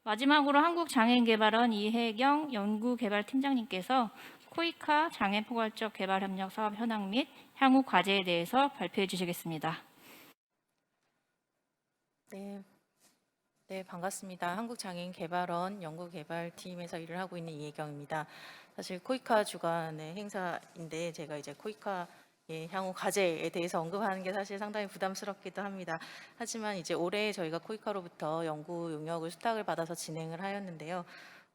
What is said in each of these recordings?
마지막으로 한국장애인개발원 이혜경 연구개발팀장님께서 코이카 장애포괄적 개발협력 사업 현황 및 향후 과제에 대해서 발표해 주시겠습니다. 네, 반갑습니다. 한국장애인개발원 연구개발팀에서 일을 하고 있는 이혜경입니다. 사실 코이카 주관의 행사인데 제가 이제 코이카의 향후 과제에 대해서 언급하는 게 사실 상당히 부담스럽기도 합니다. 하지만 이제 올해 저희가 코이카로부터 연구 용역을 수탁을 받아서 진행을 하였는데요.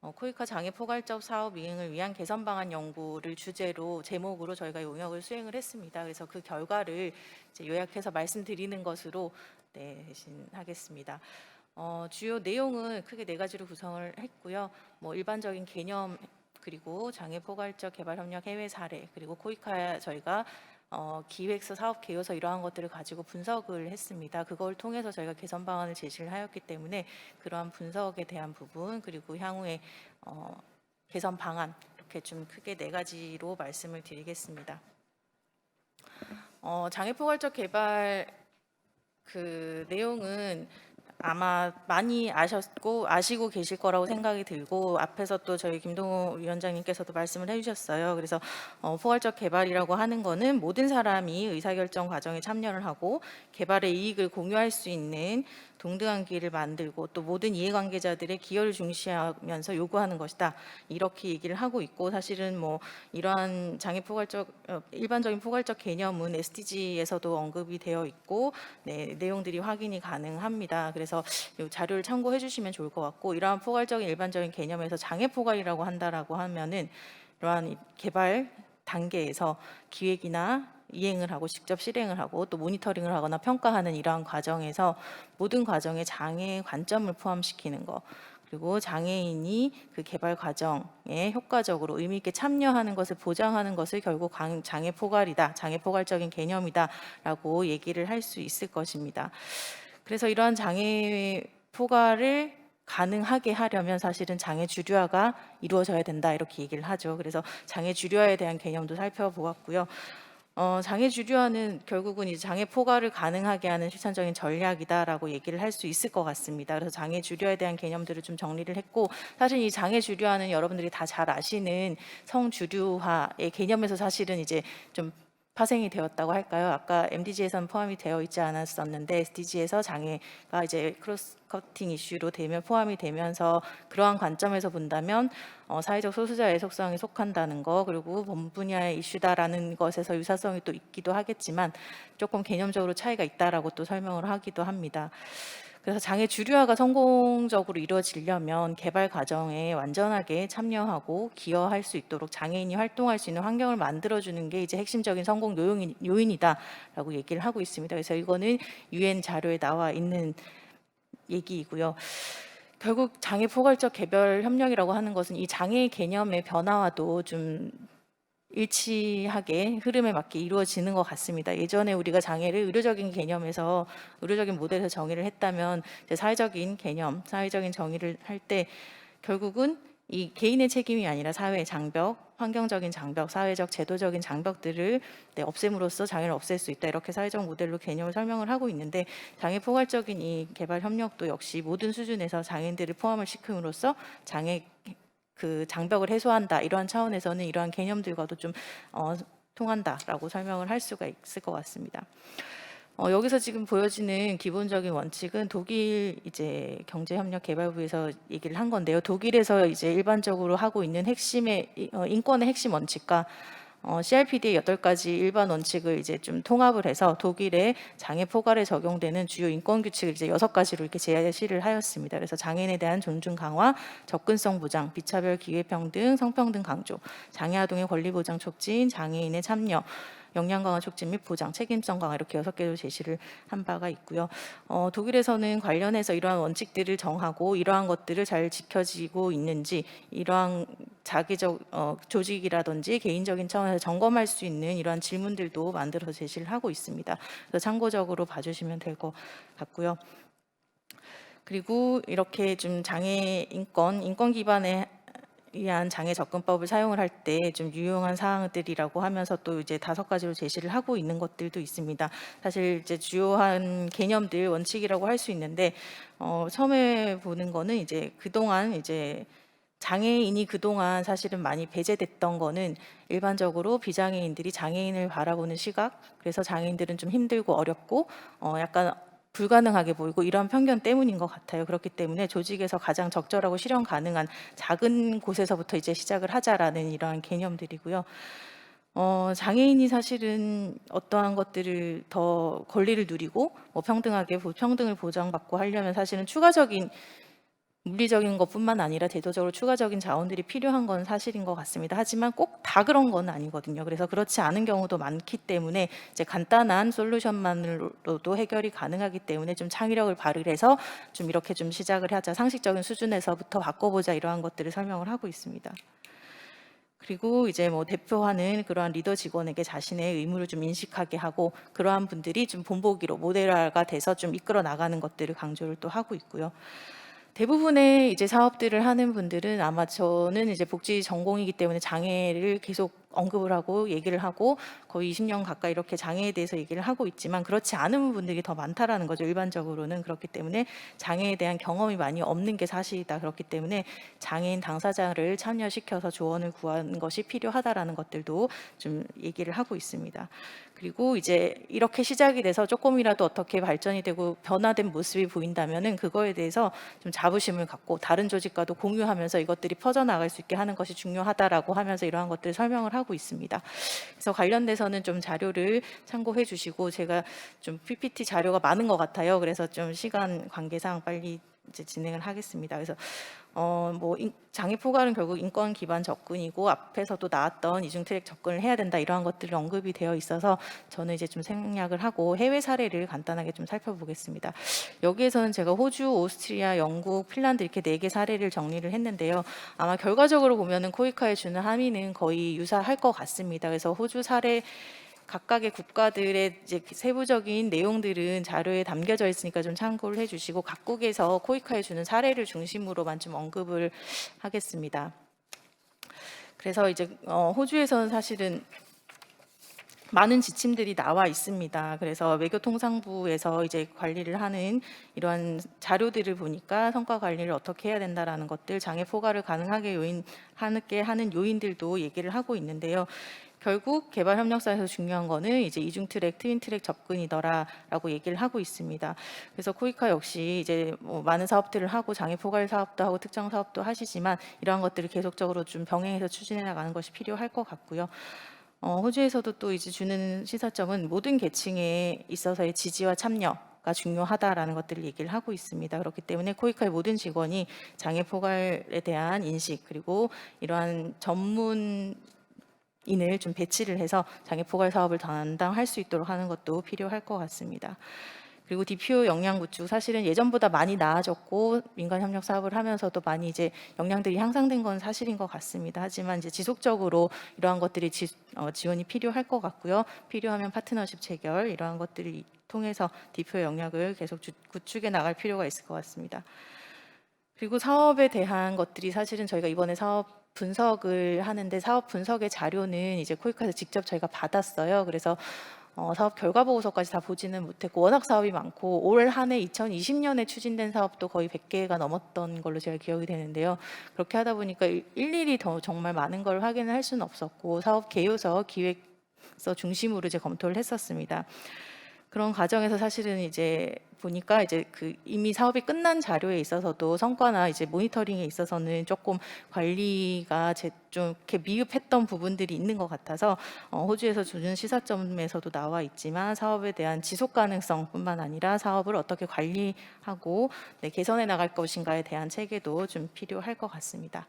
코이카 장애 포괄적 사업 이행을 위한 개선 방안 연구를 주제로 제목으로 저희가 용역을 수행을 했습니다. 그래서 그 결과를 이제 요약해서 말씀드리는 것으로 대신하겠습니다. 주요 내용은 크게 네 가지로 구성을 했고요. 일반적인 개념 그리고 장애 포괄적 개발 협력 해외 사례 그리고 코이카 저희가 기획서, 사업 개요서 이러한 것들을 가지고 분석을 했습니다. 그걸 통해서 저희가 개선 방안을 제시를 하였기 때문에 그러한 분석에 대한 부분 그리고 향후에 개선 방안 이렇게 좀 크게 네 가지로 말씀을 드리겠습니다. 장애 포괄적 개발 그 내용은 아마 많이 아시고 계실 거라고 생각이 들고 앞에서 또 저희 김동호 위원장님께서도 말씀을 해주셨어요. 그래서 포괄적 개발이라고 하는 거는 모든 사람이 의사결정 과정에 참여를 하고 개발의 이익을 공유할 수 있는 동등한 기회를 만들고 또 모든 이해관계자들의 기여를 중시하면서 요구하는 것이다. 이렇게 얘기를 하고 있고 사실은 이러한 장애 포괄적 일반적인 포괄적 개념은 SDG에서도 언급이 되어 있고 내용들이 확인이 가능합니다. 그래서 이 자료를 참고해 주시면 좋을 것 같고 이러한 포괄적인 일반적인 개념에서 장애 포괄이라고 한다라고 하면은 이러한 개발 단계에서 기획이나 이행을 하고 직접 실행을 하고 또 모니터링을 하거나 평가하는 이러한 과정에서 모든 과정에 장애의 관점을 포함시키는 거 그리고 장애인이 그 개발 과정에 효과적으로 의미 있게 참여하는 것을 보장하는 것을 결국 장애 포괄이다, 장애 포괄적인 개념이다라고 얘기를 할 수 있을 것입니다. 그래서 이러한 장애 포괄을 가능하게 하려면 사실은 장애 주류화가 이루어져야 된다 이렇게 얘기를 하죠. 그래서 장애 주류화에 대한 개념도 살펴보았고요. 장애 주류화는 결국은 이제 장애 포괄을 가능하게 하는 실천적인 전략이다라고 얘기를 할 수 있을 것 같습니다. 그래서 장애 주류화에 대한 개념들을 좀 정리를 했고 사실 이 장애 주류화는 여러분들이 다 잘 아시는 성주류화의 개념에서 사실은 이제 좀 파생이 되었다고 할까요? 아까 MDG에서는 포함이 되어 있지 않았었는데 SDG에서 장애가 이제 크로스 커팅 이슈로 되면 포함이 되면서 그러한 관점에서 본다면 사회적 소수자의 속성에 속한다는 거 그리고 본 분야의 이슈다라는 것에서 유사성이 또 있기도 하겠지만 조금 개념적으로 차이가 있다라고 또 설명을 하기도 합니다. 그래서 장애 주류화가 성공적으로 이루어지려면 개발 과정에 완전하게 참여하고 기여할 수 있도록 장애인이 활동할 수 있는 환경을 만들어주는 게 이제 핵심적인 성공 요인이다라고 얘기를 하고 있습니다. 그래서 이거는 유엔 자료에 나와 있는 얘기이고요. 결국 장애 포괄적 개별 협력이라고 하는 것은 이 장애 개념의 변화와도 좀 일치하게 흐름에 맞게 이루어지는 것 같습니다. 예전에 우리가 장애를 의료적인 개념에서 의료적인 모델에서 정의를 했다면 이제 사회적인 개념, 사회적인 정의를 할 때 결국은 이 개인의 책임이 아니라 사회의 장벽, 환경적인 장벽, 사회적 제도적인 장벽들을 없앰으로써 장애를 없앨 수 있다. 이렇게 사회적 모델로 개념을 설명을 하고 있는데 장애 포괄적인 이 개발 협력도 역시 모든 수준에서 장애인들을 포함을 시킴으로써 장애 그 장벽을 해소한다 이러한 차원에서는 이러한 개념들과도 좀 통한다라고 설명을 할 수가 있을 것 같습니다. 여기서 지금 보여지는 기본적인 원칙은 독일 이제 경제협력개발부에서 얘기를 한 건데요. 독일에서 이제 일반적으로 하고 있는 핵심의 인권의 핵심 원칙과 CRPD의 8가지 일반 원칙을 이제 좀 통합을 해서 독일의 장애 포괄에 적용되는 주요 인권 규칙을 이제 6가지로 이렇게 제시를 하였습니다. 그래서 장애인에 대한 존중 강화, 접근성 보장, 비차별 기회 평등, 성평등 강조, 장애 아동의 권리 보장 촉진, 장애인의 참여, 역량 강화 촉진 및 보장, 책임성 강화 이렇게 6개로 제시를 한 바가 있고요. 독일에서는 관련해서 이러한 원칙들을 정하고 이러한 것들을 잘 지켜지고 있는지 이러한 자기적 조직이라든지 개인적인 차원에서 점검할 수 있는 이러한 질문들도 만들어서 제시를 하고 있습니다. 그래서 참고적으로 봐주시면 될 것 같고요. 그리고 이렇게 좀 장애 인권 기반의 위한 장애 접근법을 사용을 할 때 좀 유용한 사항들이라고 하면서 또 이제 5가지로 제시를 하고 있는 것들도 있습니다. 사실 이제 주요한 개념들 원칙이라고 할 수 있는데 처음에 보는 거는 이제 그동안 이제 장애인이 그동안 사실은 많이 배제됐던 거는 일반적으로 비장애인들이 장애인을 바라보는 시각, 그래서 장애인들은 좀 힘들고 어렵고 약간 불가능하게 보이고 이런 편견 때문인 것 같아요. 그렇기 때문에 조직에서 가장 적절하고 실현 가능한 작은 곳에서부터 이제 시작을 하자라는 이러한 개념들이고요. 장애인이 사실은 어떠한 것들을 더 권리를 누리고 평등하게 평등을 보장받고 하려면 사실은 추가적인 물리적인 것뿐만 아니라 제도적으로 추가적인 자원들이 필요한 건 사실인 것 같습니다. 하지만 꼭 다 그런 건 아니거든요. 그래서 그렇지 않은 경우도 많기 때문에 이제 간단한 솔루션만으로도 해결이 가능하기 때문에 좀 창의력을 발휘해서 좀 이렇게 좀 시작을 하자, 상식적인 수준에서부터 바꿔보자 이러한 것들을 설명을 하고 있습니다. 그리고 이제 대표하는 그러한 리더 직원에게 자신의 의무를 좀 인식하게 하고 그러한 분들이 좀 본보기로 모델화가 돼서 좀 이끌어 나가는 것들을 강조를 또 하고 있고요. 대부분의 이제 사업들을 하는 분들은 아마 저는 이제 복지 전공이기 때문에 장애를 계속 언급을 하고 얘기를 하고 거의 20년 가까이 이렇게 장애에 대해서 얘기를 하고 있지만 그렇지 않은 분들이 더 많다라는 거죠. 일반적으로는. 그렇기 때문에 장애에 대한 경험이 많이 없는 게 사실이다. 그렇기 때문에 장애인 당사자를 참여시켜서 조언을 구하는 것이 필요하다라는 것들도 좀 얘기를 하고 있습니다. 그리고 이제 이렇게 시작이 돼서 조금이라도 어떻게 발전이 되고 변화된 모습이 보인다면은 그거에 대해서 좀 자부심을 갖고 다른 조직과도 공유하면서 이것들이 퍼져나갈 수 있게 하는 것이 중요하다라고 하면서 이러한 것들을 설명을 하고 있습니다. 그래서 관련돼서는 좀 자료를 참고해 주시고 제가 좀 PPT 자료가 많은 것 같아요. 그래서 좀 시간 관계상 빨리 이제 진행을 하겠습니다. 그래서 장애 포괄은 결국 인권 기반 접근이고 앞에서도 나왔던 이중 트랙 접근을 해야 된다 이러한 것들이 언급이 되어 있어서 저는 이제 좀 생략을 하고 해외 사례를 간단하게 좀 살펴보겠습니다. 여기에서는 제가 호주, 오스트리아, 영국, 핀란드 이렇게 4개 사례를 정리를 했는데요. 아마 결과적으로 보면은 코이카에 주는 함의는 거의 유사할 것 같습니다. 그래서 호주 사례 각각의 국가들의 이제 세부적인 내용들은 자료에 담겨져 있으니까 좀 참고를 해주시고 각국에서 코이카에 주는 사례를 중심으로만 좀 언급을 하겠습니다. 그래서 이제 호주에서는 사실은 많은 지침들이 나와 있습니다. 그래서 외교통상부에서 이제 관리를 하는 이러한 자료들을 보니까 성과 관리를 어떻게 해야 된다라는 것들, 장애 포괄을 가능하게 하는 요인들도 얘기를 하고 있는데요. 결국 개발협력사에서 중요한 거는 이제 이중 트랙, 트윈 트랙 접근이더라라고 얘기를 하고 있습니다. 그래서 코이카 역시 이제 많은 사업들을 하고 장애 포괄 사업도 하고 특정 사업도 하시지만 이러한 것들을 계속적으로 좀 병행해서 추진해 나가는 것이 필요할 것 같고요. 호주에서도 또 이제 주는 시사점은 모든 계층에 있어서의 지지와 참여가 중요하다라는 것들을 얘기를 하고 있습니다. 그렇기 때문에 코이카의 모든 직원이 장애 포괄에 대한 인식 그리고 이러한 전문 인을 좀 배치를 해서 장애 포괄 사업을 담당할 수 있도록 하는 것도 필요할 것 같습니다. 그리고 DPO 역량 구축 사실은 예전보다 많이 나아졌고 민간 협력 사업을 하면서도 많이 이제 역량들이 향상된 건 사실인 것 같습니다. 하지만 이제 지속적으로 이러한 것들이 지원이 필요할 것 같고요. 필요하면 파트너십 체결 이러한 것들을 통해서 DPO 역량을 계속 구축해 나갈 필요가 있을 것 같습니다. 그리고 사업에 대한 것들이 사실은 저희가 이번에 사업 분석을 하는데 사업 분석의 자료는 이제 코이카에서 직접 저희가 받았어요. 그래서 사업 결과 보고서까지 다 보지는 못했고 워낙 사업이 많고 올 한 해 2020년에 추진된 사업도 거의 100개가 넘었던 걸로 제가 기억이 되는데요. 그렇게 하다 보니까 일일이 더 정말 많은 걸 확인을 할 수는 없었고 사업 개요서 기획서 중심으로 이제 검토를 했었습니다. 그런 과정에서 사실은 이제 보니까 이제 그 이미 사업이 끝난 자료에 있어서도 성과나 이제 모니터링에 있어서는 조금 관리가 좀 이렇게 미흡했던 부분들이 있는 것 같아서 호주에서 주는 시사점에서도 나와 있지만 사업에 대한 지속 가능성뿐만 아니라 사업을 어떻게 관리하고 개선해 나갈 것인가에 대한 체계도 좀 필요할 것 같습니다.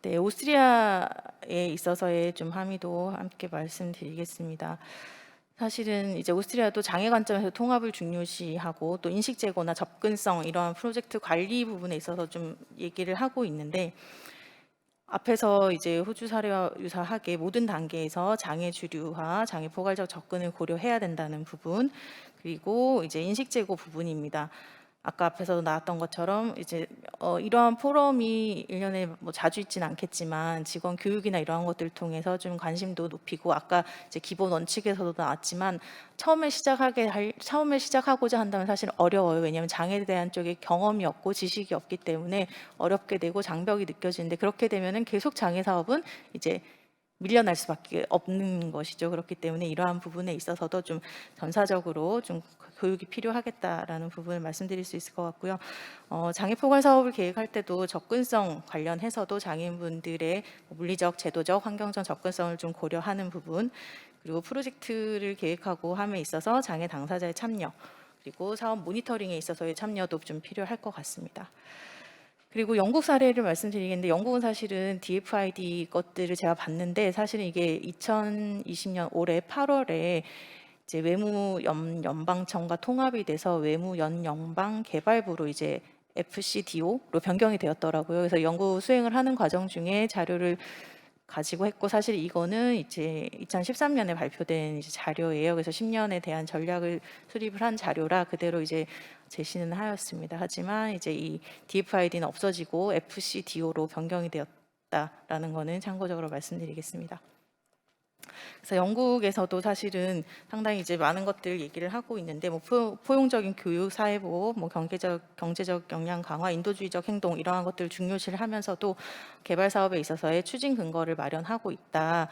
네, 오스트리아에 있어서의 좀 함의도 함께 말씀드리겠습니다. 사실은 이제 오스트리아도 장애 관점에서 통합을 중요시하고 또 인식 제고나 접근성 이러한 프로젝트 관리 부분에 있어서 좀 얘기를 하고 있는데 앞에서 이제 호주 사례와 유사하게 모든 단계에서 장애 주류화, 장애 포괄적 접근을 고려해야 된다는 부분 그리고 이제 인식 제고 부분입니다. 아까 앞에서도 나왔던 것처럼 이제 이러한 포럼이 1년에 뭐 자주 있지는 않겠지만 직원 교육이나 이러한 것들을 통해서 좀 관심도 높이고, 아까 이제 기본 원칙에서도 나왔지만 처음에 시작하고자 한다면 사실 어려워요. 왜냐하면 장애에 대한 쪽에 경험이 없고 지식이 없기 때문에 어렵게 되고 장벽이 느껴지는데, 그렇게 되면은 계속 장애 사업은 이제 밀려날 수밖에 없는 것이죠. 그렇기 때문에 이러한 부분에 있어서도 좀 전사적으로 좀 교육이 필요하겠다라는 부분을 말씀드릴 수 있을 것 같고요. 장애 포괄 사업을 계획할 때도 접근성 관련해서도 장애인분들의 물리적, 제도적, 환경적 접근성을 좀 고려하는 부분, 그리고 프로젝트를 계획하고 함에 있어서 장애 당사자의 참여, 그리고 사업 모니터링에 있어서의 참여도 좀 필요할 것 같습니다. 그리고 영국 사례를 말씀드리겠는데, 영국은 사실은 DFID 것들을 제가 봤는데 사실은 이게 2020년 올해 8월에 이제 연방청과 통합이 돼서 외무연영방개발부로 이제 FCDO로 변경이 되었더라고요. 그래서 연구 수행을 하는 과정 중에 자료를 가지고 했고, 사실 이거는 이제 2013년에 발표된 이제 자료예요. 그래서 10년에 대한 전략을 수립을 한 자료라 그대로 이제 제시는 하였습니다. 하지만 이제 이 DFID는 없어지고 FCDO로 변경이 되었다라는 거는 참고적으로 말씀드리겠습니다. 그래서 영국에서도 사실은 상당히 이제 많은 것들 얘기를 하고 있는데, 뭐 포용적인 교육, 사회보호, 뭐 경제적 역량 강화, 인도주의적 행동, 이러한 것들을 중요시를 하면서도 개발 사업에 있어서의 추진 근거를 마련하고 있다.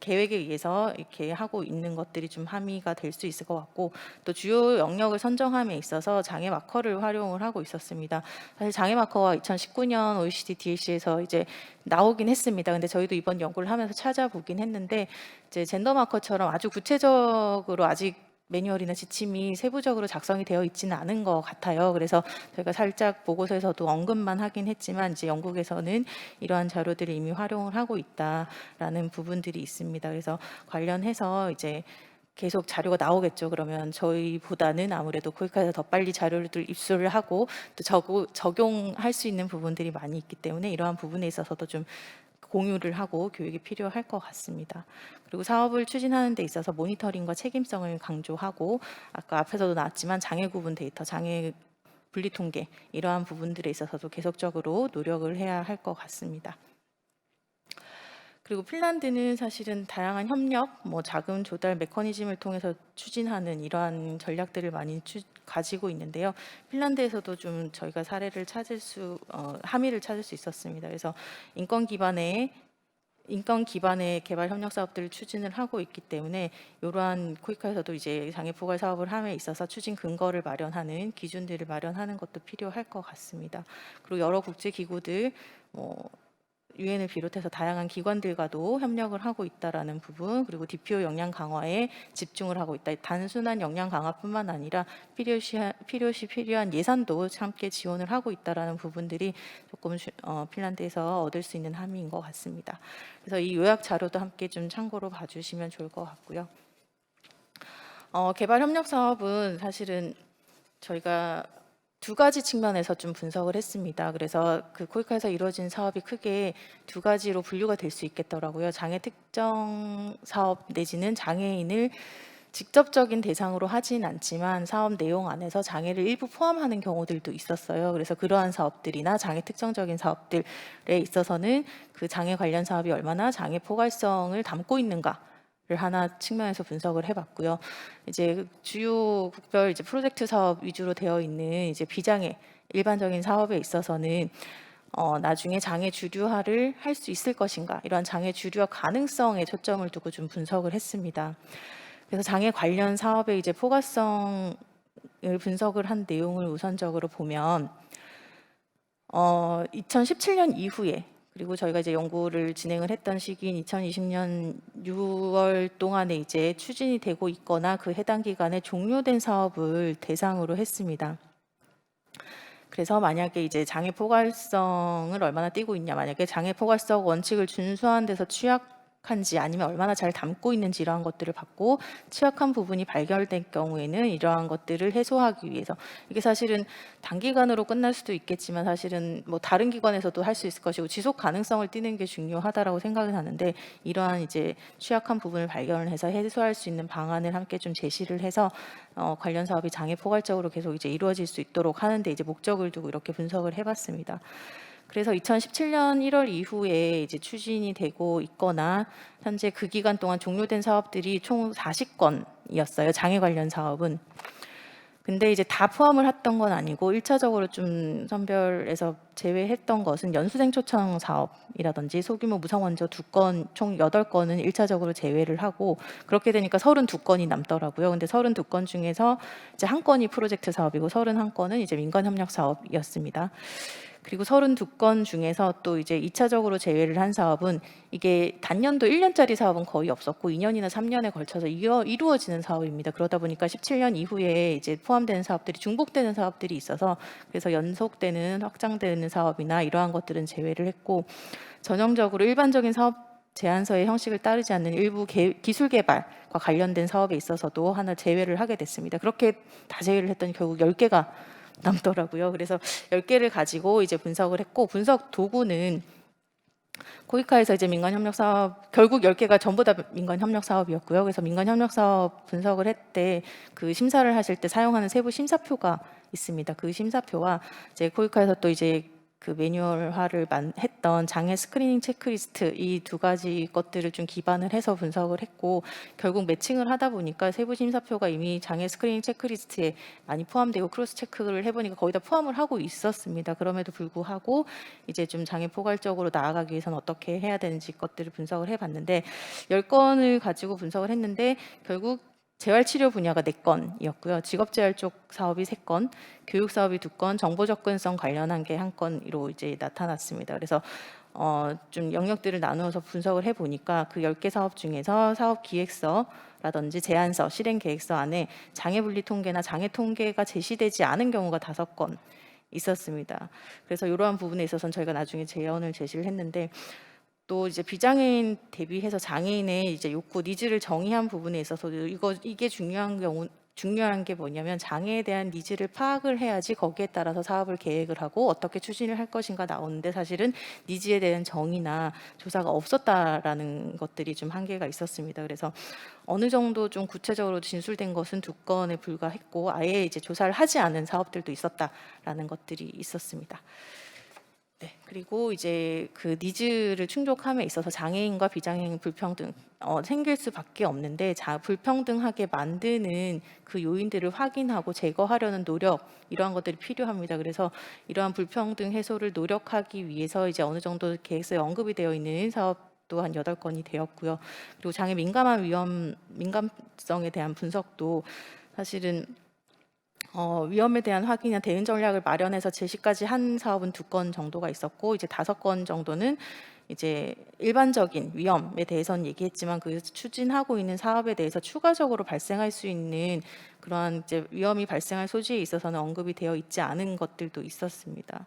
계획에 의해서 이렇게 하고 있는 것들이 좀 함의가 될 수 있을 것 같고, 또 주요 영역을 선정함에 있어서 장애 마커를 활용을 하고 있었습니다. 사실 장애 마커가 2019년 OECD DLC에서 이제 나오긴 했습니다. 근데 저희도 이번 연구를 하면서 찾아보긴 했는데, 이제 젠더 마커처럼 아주 구체적으로 아직 매뉴얼이나 지침이 세부적으로 작성이 되어 있지는 않은 것 같아요. 그래서 저희가 살짝 보고서에서도 언급만 하긴 했지만, 이제 영국에서는 이러한 자료들을 이미 활용을 하고 있다라는 부분들이 있습니다. 그래서 관련해서 이제 계속 자료가 나오겠죠. 그러면 저희보다는 아무래도 코이카에서 더 빨리 자료를 입수를 하고 또 적용할 수 있는 부분들이 많이 있기 때문에 이러한 부분에 있어서도 좀 공유를 하고 교육이 필요할 것 같습니다. 그리고 사업을 추진하는 데 있어서 모니터링과 책임성을 강조하고, 아까 앞에서도 나왔지만 장애 구분 데이터, 장애 분리 통계, 이러한 부분들에 있어서도 계속적으로 노력을 해야 할 것 같습니다. 그리고 핀란드는 사실은 다양한 협력, 뭐 자금 조달 메커니즘을 통해서 추진하는 이러한 전략들을 많이 가지고 있는데요. 핀란드에서도 좀 저희가 사례를 함의를 찾을 수 있었습니다. 그래서 인권 기반의 개발 협력 사업들을 추진을 하고 있기 때문에 이러한 코이카에서도 이제 장애 포괄 사업을 함에 있어서 추진 근거를 마련하는 기준들을 마련하는 것도 필요할 것 같습니다. 그리고 여러 국제 기구들, 유엔을 비롯해서 다양한 기관들과도 협력을 하고 있다라는 부분, 그리고 DPO 역량 강화에 집중을 하고 있다. 단순한 역량 강화뿐만 아니라 필요시 필요한 예산도 함께 지원을 하고 있다라는 부분들이 조금 핀란드에서 얻을 수 있는 함의인 것 같습니다. 그래서 이 요약 자료도 함께 좀 참고로 봐주시면 좋을 것 같고요. 개발 협력 사업은 사실은 저희가 두 가지 측면에서 좀 분석을 했습니다. 그래서 그 코이카에서 이루어진 사업이 크게 두 가지로 분류가 될 수 있겠더라고요. 장애 특정 사업 내지는 장애인을 직접적인 대상으로 하진 않지만 사업 내용 안에서 장애를 일부 포함하는 경우들도 있었어요. 그래서 그러한 사업들이나 장애 특정적인 사업들에 있어서는 그 장애 관련 사업이 얼마나 장애 포괄성을 담고 있는가 를 하나 측면에서 분석을 해봤고요. 이제 주요 국별 이제 프로젝트 사업 위주로 되어 있는 이제 비장애 일반적인 사업에 있어서는 나중에 장애 주류화를 할 수 있을 것인가, 이러한 장애 주류화 가능성에 초점을 두고 좀 분석을 했습니다. 그래서 장애 관련 사업의 이제 포괄성을 분석을 한 내용을 우선적으로 보면 2017년 이후에, 그리고 저희가 이제 연구를 진행을 했던 시기인 2020년 6월 동안에 이제 추진이 되고 있거나 그 해당 기간에 종료된 사업을 대상으로 했습니다. 그래서 만약에 이제 장애 포괄성을 얼마나 띄고 있냐, 만약에 장애 포괄성 원칙을 준수한 데서 한지 아니면 얼마나 잘 담고 있는지 이러한 것들을 봤고, 취약한 부분이 발견될 경우에는 이러한 것들을 해소하기 위해서, 이게 사실은 단기간으로 끝날 수도 있겠지만 사실은 뭐 다른 기관에서도 할 수 있을 것이고 지속 가능성을 띠는 게 중요하다라고 생각을 하는데, 이러한 이제 취약한 부분을 발견을 해서 해소할 수 있는 방안을 함께 좀 제시를 해서 관련 사업이 장애 포괄적으로 계속 이제 이루어질 수 있도록 하는데 이제 목적을 두고 이렇게 분석을 해봤습니다. 그래서 2017년 1월 이후에 이제 추진이 되고 있거나 현재 그 기간 동안 종료된 사업들이 총 40건이었어요. 장애 관련 사업은. 근데 이제 다 포함을 했던 건 아니고 1차적으로 좀 선별해서 제외했던 것은 연수생 초청 사업이라든지 소규모 무상 원조 2건, 총 8건은 1차적으로 제외를 하고, 그렇게 되니까 32건이 남더라고요. 근데 32건 중에서 이제 한 건이 프로젝트 사업이고 31건은 이제 민간 협력 사업이었습니다. 그리고 32건 중에서 또 이제 2차적으로 제외를 한 사업은 이게 단년도 1년짜리 사업은 거의 없었고 2년이나 3년에 걸쳐서 이루어지는 사업입니다. 그러다 보니까 17년 이후에 이제 포함되는 사업들이 중복되는 사업들이 있어서 그래서 연속되는 확장되는 사업이나 이러한 것들은 제외를 했고, 전형적으로 일반적인 사업 제안서의 형식을 따르지 않는 일부 기술 개발과 관련된 사업에 있어서도 하나 제외를 하게 됐습니다. 그렇게 다 제외를 했더니 결국 10개가 남더라고요. 그래서 10개를 가지고 이제 분석을 했고, 분석 도구는 코이카에서 이제 민간협력 사업, 결국 10개가 전부 다 민간협력 사업이었고요. 그래서 민간협력 사업 분석을 했대 그 심사를 하실 때 사용하는 세부 심사표가 있습니다. 그 심사표와 이제 코이카에서 또 이제 그 매뉴얼화를 했던 장애 스크리닝 체크리스트, 이 두 가지 것들을 좀 기반을 해서 분석을 했고, 결국 매칭을 하다 보니까 세부 심사표가 이미 장애 스크리닝 체크리스트에 많이 포함되고 크로스 체크를 해보니까 거의 다 포함을 하고 있었습니다. 그럼에도 불구하고 이제 좀 장애 포괄적으로 나아가기 위해서는 어떻게 해야 되는지 것들을 분석을 해봤는데, 10건을 가지고 분석을 했는데 결국 재활치료 분야가 4건이었고요. 직업재활 쪽 사업이 3건, 교육 사업이 2건, 정보 접근성 관련한 게 1건으로 이제 나타났습니다. 그래서 좀 영역들을 나누어서 분석을 해보니까 그 10개 사업 중에서 사업 기획서라든지 제안서, 실행 계획서 안에 장애 분리 통계나 장애 통계가 제시되지 않은 경우가 5건 있었습니다. 그래서 이러한 부분에 있어서는 저희가 나중에 제언을 제시를 했는데, 또 이제 비장애인 대비해서 장애인의 이제 욕구, 니즈를 정의한 부분에 있어서도 이게 중요한 게 뭐냐면, 장애에 대한 니즈를 파악을 해야지 거기에 따라서 사업을 계획을 하고 어떻게 추진을 할 것인가 나오는데, 사실은 니즈에 대한 정의나 조사가 없었다라는 것들이 좀 한계가 있었습니다. 그래서 어느 정도 좀 구체적으로 진술된 것은 2건에 불과했고, 아예 이제 조사를 하지 않은 사업들도 있었다라는 것들이 있었습니다. 네, 그리고 이제 그 니즈를 충족함에 있어서 장애인과 비장애인 불평등 생길 수밖에 없는데, 불평등하게 만드는 그 요인들을 확인하고 제거하려는 노력, 이러한 것들이 필요합니다. 그래서 이러한 불평등 해소를 노력하기 위해서 이제 어느 정도 계획서에 언급이 되어 있는 사업도 한 8건이 되었고요. 그리고 장애 민감성에 대한 분석도 사실은 위험에 대한 확인이나 대응 전략을 마련해서 제시까지 한 사업은 2건 정도가 있었고, 이제 5건 정도는 이제 일반적인 위험에 대해서는 얘기했지만 그 추진하고 있는 사업에 대해서 추가적으로 발생할 수 있는 그러한 이제 위험이 발생할 소지에 있어서는 언급이 되어 있지 않은 것들도 있었습니다.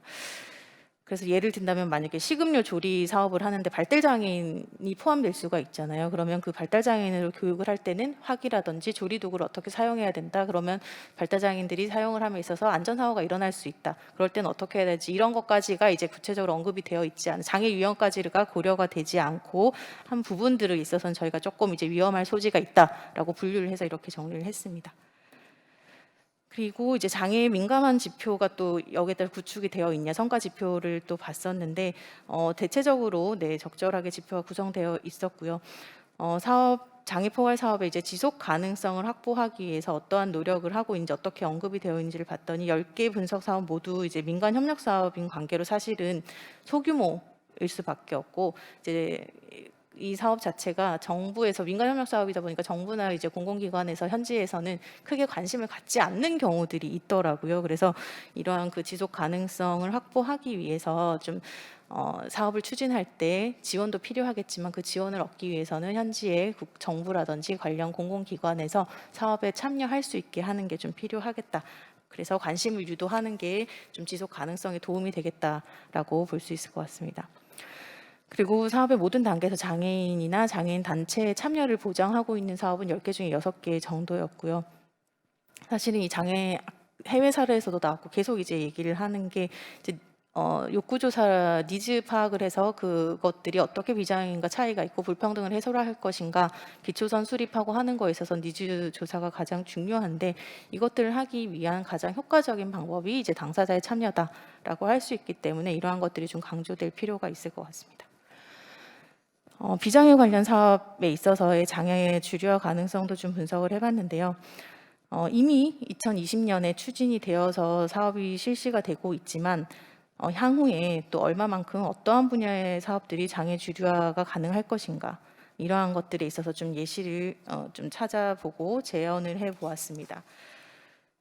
그래서 예를 든다면 만약에 식음료 조리 사업을 하는데 발달장애인이 포함될 수가 있잖아요. 그러면 그 발달장애인으로 교육을 할 때는 화기라든지 조리도구를 어떻게 사용해야 된다. 그러면 발달장애인들이 사용을 함에 있어서 안전사고가 일어날 수 있다. 그럴 때는 어떻게 해야 되지? 이런 것까지가 이제 구체적으로 언급이 되어 있지 않은, 장애 유형까지가 고려가 되지 않고 한 부분들을 있어서는 저희가 조금 이제 위험할 소지가 있다라고 분류를 해서 이렇게 정리를 했습니다. 그리고 이제 장애에 민감한 지표가 또 여기에 따라 구축이 되어 있냐, 성과 지표를 또 봤었는데 대체적으로 네, 적절하게 지표가 구성되어 있었고요. 장애 포괄 사업의 이제 지속 가능성을 확보하기 위해서 어떠한 노력을 하고 있는지, 어떻게 언급이 되어 있는지를 봤더니 10개 분석 사업 모두 이제 민간 협력 사업인 관계로 사실은 소규모일 수밖에 없고, 이제 이 사업 자체가 정부에서 민간 협력 사업이다 보니까 정부나 이제 공공기관에서 현지에서는 크게 관심을 갖지 않는 경우들이 있더라고요. 그래서 이러한 그 지속 가능성을 확보하기 위해서 좀 사업을 추진할 때 지원도 필요하겠지만, 그 지원을 얻기 위해서는 현지의 정부라든지 관련 공공기관에서 사업에 참여할 수 있게 하는 게 좀 필요하겠다. 그래서 관심을 유도하는 게 좀 지속 가능성에 도움이 되겠다라고 볼 수 있을 것 같습니다. 그리고 사업의 모든 단계에서 장애인이나 장애인 단체의 참여를 보장하고 있는 사업은 10개 중에 6개 정도였고요. 사실은 이 장애 해외 사례에서도 나왔고 계속 이제 얘기를 하는 게 이제 욕구조사 니즈 파악을 해서 그것들이 어떻게 비장애인과 차이가 있고 불평등을 해소할 것인가 기초선 수립하고 하는 거에 있어서 니즈 조사가 가장 중요한데 이것들을 하기 위한 가장 효과적인 방법이 이제 당사자의 참여다라고 할 수 있기 때문에 이러한 것들이 좀 강조될 필요가 있을 것 같습니다. 비장애 관련 사업에 있어서의 장애 주류화 가능성도 좀 분석을 해봤는데요. 이미 2020년에 추진이 되어서 사업이 실시가 되고 있지만 향후에 또 얼마만큼 어떠한 분야의 사업들이 장애 주류화가 가능할 것인가 이러한 것들에 있어서 좀 예시를 좀 찾아보고 재현을 해보았습니다.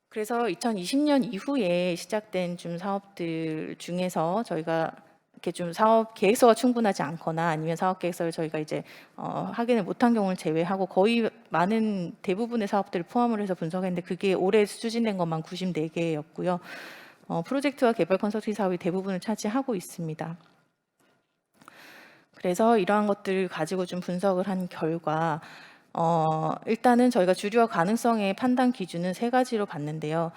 그래서 2020년 이후에 시작된 좀 사업들 중에서 저희가 이렇게 좀 사업 계획서가 충분하지 않거나 아니면 사업 계획서를 저희가 이제 확인을 못한 경우를 제외하고 거의 많은 대부분의 사업들을 포함을 해서 분석했는데 그게 올해 추진된 것만 94개였고요. 프로젝트와 개발 컨설팅 사업이 대부분을 차지하고 있습니다. 그래서 이러한 것들을 가지고 좀 분석을 한 결과 일단은 저희가 주류화 가능성의 판단 기준은 3가지로 봤는데요.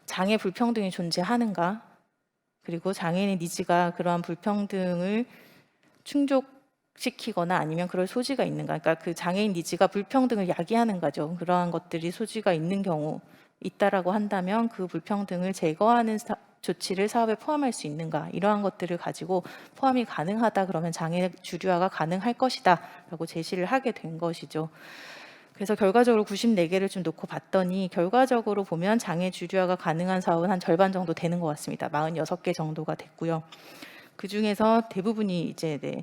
장애 불평등이 존재하는가, 그리고 장애인의 니즈가 그러한 불평등을 충족시키거나 아니면 그럴 소지가 있는가. 그러니까 그 장애인 니즈가 불평등을 야기하는 거죠. 그러한 것들이 소지가 있는 경우 있다라고 한다면 그 불평등을 제거하는 조치를 사업에 포함할 수 있는가. 이러한 것들을 가지고 포함이 가능하다 그러면 장애 주류화가 가능할 것이다 라고 제시를 하게 된 것이죠. 그래서 결과적으로 94개를 좀 놓고 봤더니 결과적으로 보면 장애 주류화가 가능한 사업은 한 절반 정도 되는 것 같습니다. 46개 정도가 됐고요. 그 중에서 대부분이 이제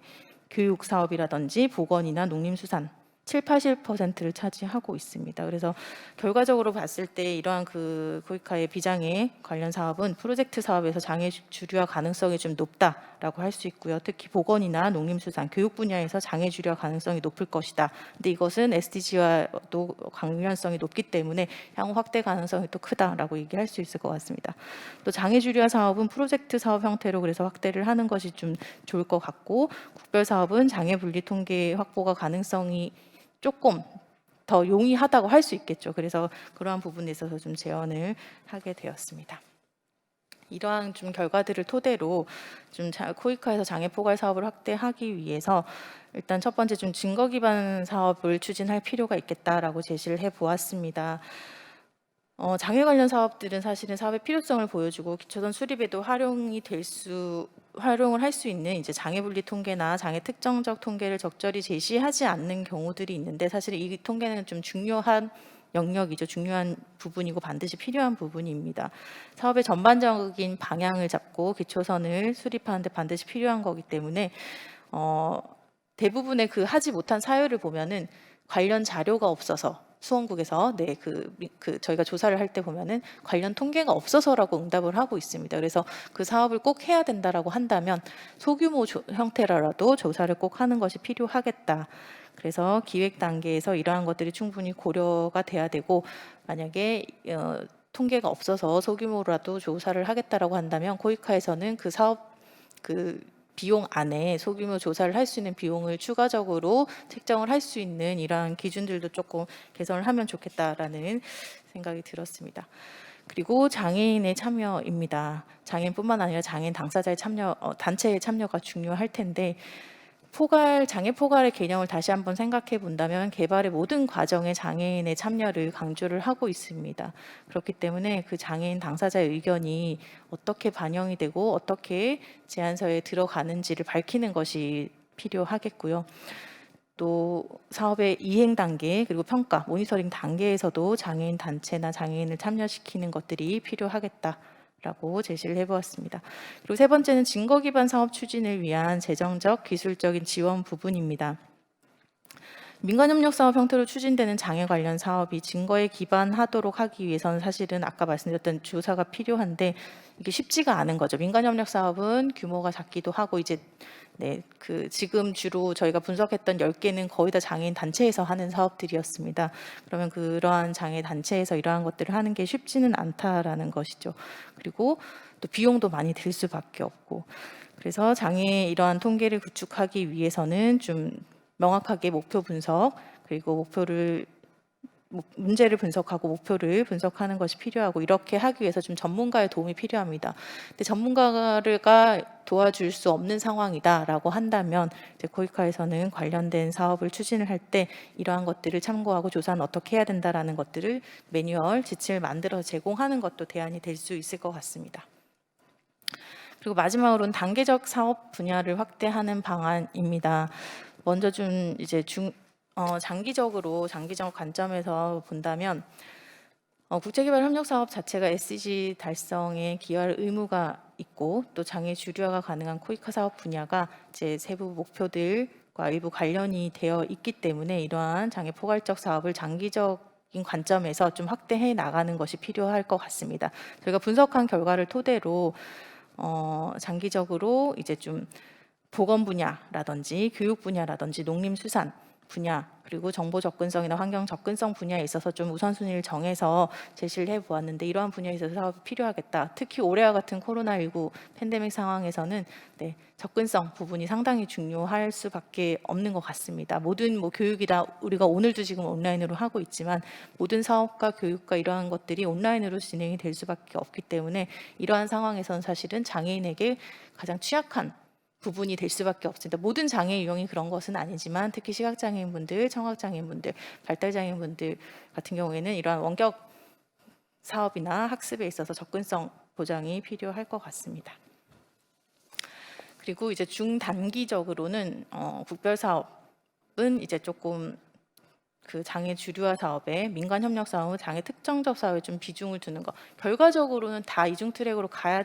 교육 사업이라든지 보건이나 농림수산 80%를 차지하고 있습니다. 그래서 결과적으로 봤을 때 이러한 그 코이카의 비장애 관련 사업은 프로젝트 사업에서 장애 주류화 가능성이 좀 높다라고 할 수 있고요. 특히 보건이나 농림수산, 교육 분야에서 장애 주류화 가능성이 높을 것이다. 근데 이것은 SDG와도 관련성이 높기 때문에 향후 확대 가능성이 또 크다라고 얘기할 수 있을 것 같습니다. 또 장애 주류화 사업은 프로젝트 사업 형태로 그래서 확대를 하는 것이 좀 좋을 것 같고 국별 사업은 장애 분리 통계 확보가 가능성이 조금 더 용이하다고 할 수 있겠죠. 그래서 그러한 부분에 있어서 좀 제언을 하게 되었습니다. 이러한 좀 결과들을 토대로 좀 코이카에서 장애 포괄 사업을 확대하기 위해서 일단 첫 번째 좀 증거 기반 사업을 추진할 필요가 있겠다라고 제시를 해 보았습니다. 장애 관련 사업들은 사실은 사업의 필요성을 보여주고 기초선 수립에도 활용을 할 수 있는 이제 장애 분리 통계나 장애 특정적 통계를 적절히 제시하지 않는 경우들이 있는데 사실 이 통계는 좀 중요한 영역이죠. 중요한 부분이고 반드시 필요한 부분입니다. 사업의 전반적인 방향을 잡고 기초선을 수립하는데 반드시 필요한 거기 때문에 대부분의 그 하지 못한 사유를 보면은 관련 자료가 없어서 수원국에서 저희가 조사를 할 때 보면은 관련 통계가 없어서라고 응답을 하고 있습니다. 그래서 그 사업을 꼭 해야 된다라고 한다면 소규모 형태라도 조사를 꼭 하는 것이 필요하겠다. 그래서 기획 단계에서 이러한 것들이 충분히 고려가 돼야 되고 만약에 통계가 없어서 소규모라도 조사를 하겠다라고 한다면 코이카에서는 그 사업 비용 안에 소규모 조사를 할 수 있는 비용을 추가적으로 책정을 할 수 있는 이러한 기준들도 조금 개선을 하면 좋겠다라는 생각이 들었습니다. 그리고 장애인의 참여입니다. 장애인뿐만 아니라 장애인 당사자의 참여, 단체의 참여가 중요할 텐데 장애 포괄의 개념을 다시 한번 생각해 본다면 개발의 모든 과정에 장애인의 참여를 강조를 하고 있습니다. 그렇기 때문에 그 장애인 당사자의 의견이 어떻게 반영이 되고 어떻게 제안서에 들어가는지를 밝히는 것이 필요하겠고요. 또 사업의 이행 단계 그리고 평가, 모니터링 단계에서도 장애인 단체나 장애인을 참여시키는 것들이 필요하겠다. 라고 제시를 해보았습니다. 그리고 세 번째는 증거 기반 사업 추진을 위한 재정적, 기술적인 지원 부분입니다. 민간협력 사업 형태로 추진되는 장애 관련 사업이 증거에 기반하도록 하기 위해서는 사실은 아까 말씀드렸던 조사가 필요한데 이게 쉽지가 않은 거죠. 민간협력 사업은 규모가 작기도 하고 이제 지금 주로 저희가 분석했던 10개는 거의 다 장애인 단체에서 하는 사업들이었습니다. 그러면 그러한 장애 단체에서 이러한 것들을 하는 게 쉽지는 않다라는 것이죠. 그리고 또 비용도 많이 들 수밖에 없고, 그래서 장애의 이러한 통계를 구축하기 위해서는 좀 명확하게 목표 분석, 그리고 문제를 분석하고 목표를 분석하는 것이 필요하고, 이렇게 하기 위해서 좀 전문가의 도움이 필요합니다. 근데 전문가가 도와줄 수 없는 상황이다라고 한다면 이제 코이카에서는 관련된 사업을 추진을 할 때 이러한 것들을 참고하고 조사는 어떻게 해야 된다라는 것들을 매뉴얼, 지침을 만들어 제공하는 것도 대안이 될 수 있을 것 같습니다. 그리고 마지막으로는 단계적 사업 분야를 확대하는 방안입니다. 먼저 좀 이제 장기적 관점에서 본다면 국제개발협력사업 자체가 SDG 달성에 기여할 의무가 있고, 또 장애 주류화가 가능한 코이카 사업 분야가 이제 세부 목표들과 일부 관련이 되어 있기 때문에 이러한 장애 포괄적 사업을 장기적인 관점에서 좀 확대해 나가는 것이 필요할 것 같습니다. 저희가 분석한 결과를 토대로 장기적으로 이제 좀 보건 분야라든지 교육 분야라든지 농림수산 분야, 그리고 정보 접근성이나 환경 접근성 분야에 있어서 좀 우선순위를 정해서 제시를 해보았는데, 이러한 분야에 있어서 사업이 필요하겠다. 특히 올해와 같은 코로나19 팬데믹 상황에서는 접근성 부분이 상당히 중요할 수밖에 없는 것 같습니다. 모든 교육이다, 우리가 오늘도 지금 온라인으로 하고 있지만 모든 사업과 교육과 이러한 것들이 온라인으로 진행이 될 수밖에 없기 때문에 이러한 상황에서는 사실은 장애인에게 가장 취약한 부분이 될 수밖에 없습니다. 모든 장애 유형이 그런 것은 아니지만 특히 시각장애인분들, 청각장애인분들, 발달장애인분들 같은 경우에는 이러한 원격 사업이나 학습에 있어서 접근성 보장이 필요할 것 같습니다. 그리고 이제 중단기적으로는 국별 사업은 이제 조금 그 장애 주류화 사업에, 민간 협력 사업은 장애 특정적 사업에 좀 비중을 두는 것. 결과적으로는 다 이중 트랙으로 가야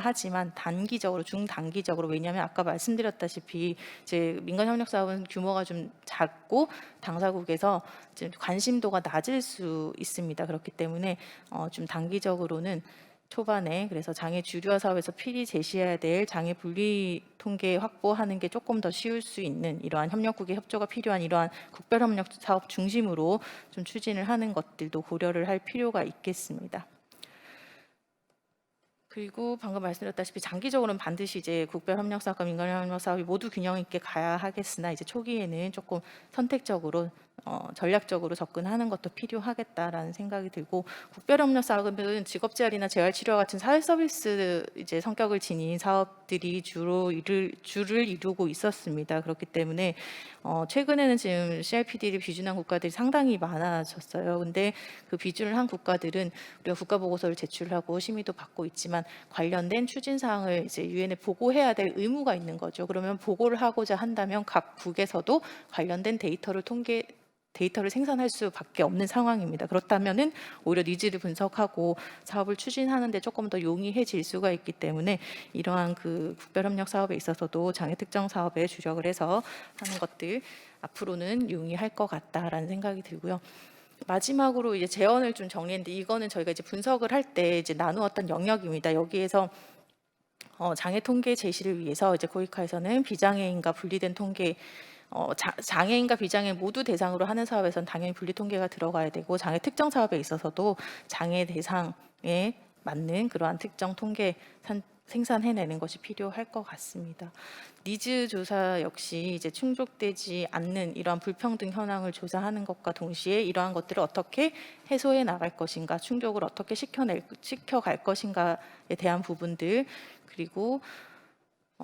하지만 단기적으로, 중단기적으로, 왜냐하면 아까 말씀드렸다시피 이제 민간 협력 사업은 규모가 좀 작고 당사국에서 이제 관심도가 낮을 수 있습니다. 그렇기 때문에 좀 단기적으로는 초반에, 그래서 장애 주류화 사업에서 필히 제시해야 될 장애 분리 통계 확보하는 게 조금 더 쉬울 수 있는 이러한 협력국의 협조가 필요한 이러한 국별 협력 사업 중심으로 좀 추진을 하는 것들도 고려를 할 필요가 있겠습니다. 그리고 방금 말씀드렸다시피 장기적으로는 반드시 이제 국별 협력 사업과 민간 협력 사업이 모두 균형 있게 가야 하겠으나, 이제 초기에는 조금 선택적으로 전략적으로 접근하는 것도 필요하겠다라는 생각이 들고, 국별 협력 사업은 직업 재활이나 재활 치료와 같은 사회 서비스 이제 성격을 지닌 사업들이 주를 이루고 있었습니다. 그렇기 때문에 최근에는 지금 CRPD를 비준한 국가들이 상당히 많아졌어요. 근데 그 비준을 한 국가들은 우리가 국가 보고서를 제출하고 심의도 받고 있지만 관련된 추진 사항을 이제 유엔에 보고해야 될 의무가 있는 거죠. 그러면 보고를 하고자 한다면 각 국에서도 관련된 데이터를 생산할 수밖에 없는 상황입니다. 그렇다면은 오히려 니즈를 분석하고 사업을 추진하는데 조금 더 용이해질 수가 있기 때문에 이러한 그 국별협력 사업에 있어서도 장애 특정 사업에 주력을 해서 하는 것들 앞으로는 용이할 것 같다라는 생각이 들고요. 마지막으로 이제 제언을 좀 정리했는데, 이거는 저희가 이제 분석을 할 때 이제 나누었던 영역입니다. 여기에서 장애 통계 제시를 위해서 이제 코이카에서는 비장애인과 분리된 통계, 장애인과 비장애인 모두 대상으로 하는 사업에서는 당연히 분리 통계가 들어가야 되고, 장애 특정 사업에 있어서도 장애 대상에 맞는 그러한 특정 통계 생산해내는 것이 필요할 것 같습니다. 니즈 조사 역시 이제 충족되지 않는 이러한 불평등 현황을 조사하는 것과 동시에 이러한 것들을 어떻게 해소해 나갈 것인가, 충족을 어떻게 시켜갈 것인가에 대한 부분들, 그리고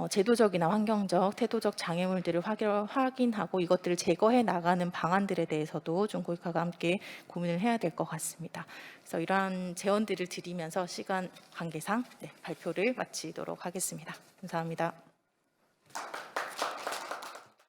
제도적이나 환경적, 태도적 장애물들을 확인하고 이것들을 제거해 나가는 방안들에 대해서도 좀 코이카가 함께 고민을 해야 될 것 같습니다. 그래서 이러한 제언들을 드리면서 시간 관계상 발표를 마치도록 하겠습니다. 감사합니다.